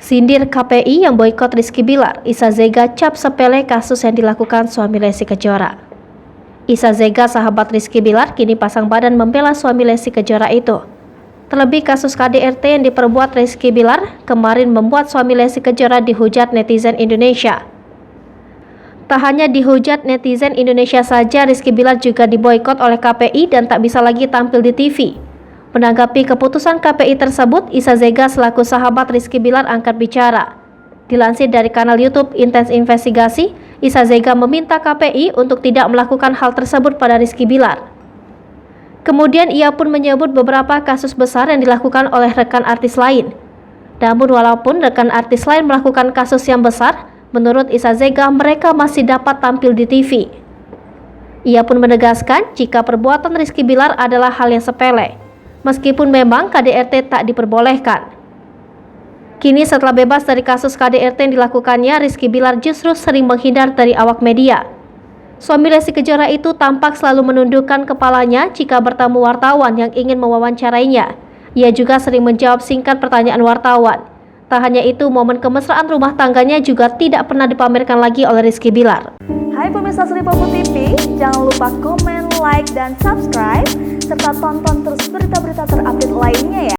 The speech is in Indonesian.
Sindir KPI yang boikot Rizky Bilar, Isa Zega cap sepele kasus yang dilakukan suami Lesti Kejora. Isa Zega, sahabat Rizky Bilar, kini pasang badan membela suami Lesti Kejora itu. Terlebih kasus KDRT yang diperbuat Rizky Bilar kemarin membuat suami Lesti Kejora dihujat netizen Indonesia. Tak hanya dihujat netizen Indonesia saja, Rizky Bilar juga diboikot oleh KPI dan tak bisa lagi tampil di TV. Menanggapi keputusan KPI tersebut, Isa Zega selaku sahabat Rizky Bilar angkat bicara. Dilansir dari kanal YouTube Intens Investigasi, Isa Zega meminta KPI untuk tidak melakukan hal tersebut pada Rizky Bilar. Kemudian ia pun menyebut beberapa kasus besar yang dilakukan oleh rekan artis lain. Namun walaupun rekan artis lain melakukan kasus yang besar, menurut Isa Zega mereka masih dapat tampil di TV. Ia pun menegaskan jika perbuatan Rizky Bilar adalah hal yang sepele, meskipun memang KDRT tak diperbolehkan. Kini setelah bebas dari kasus KDRT yang dilakukannya, Rizky Bilar justru sering menghindar dari awak media. Suami Lesti Kejora itu tampak selalu menundukkan kepalanya jika bertemu wartawan yang ingin mewawancarainya. Ia juga sering menjawab singkat pertanyaan wartawan. Tak hanya itu, momen kemesraan rumah tangganya juga tidak pernah dipamerkan lagi oleh Rizky Bilar. Hai pemirsa Sri Popo TV, jangan lupa komen, like, dan subscribe, serta tonton terus berita-berita terupdate lainnya ya.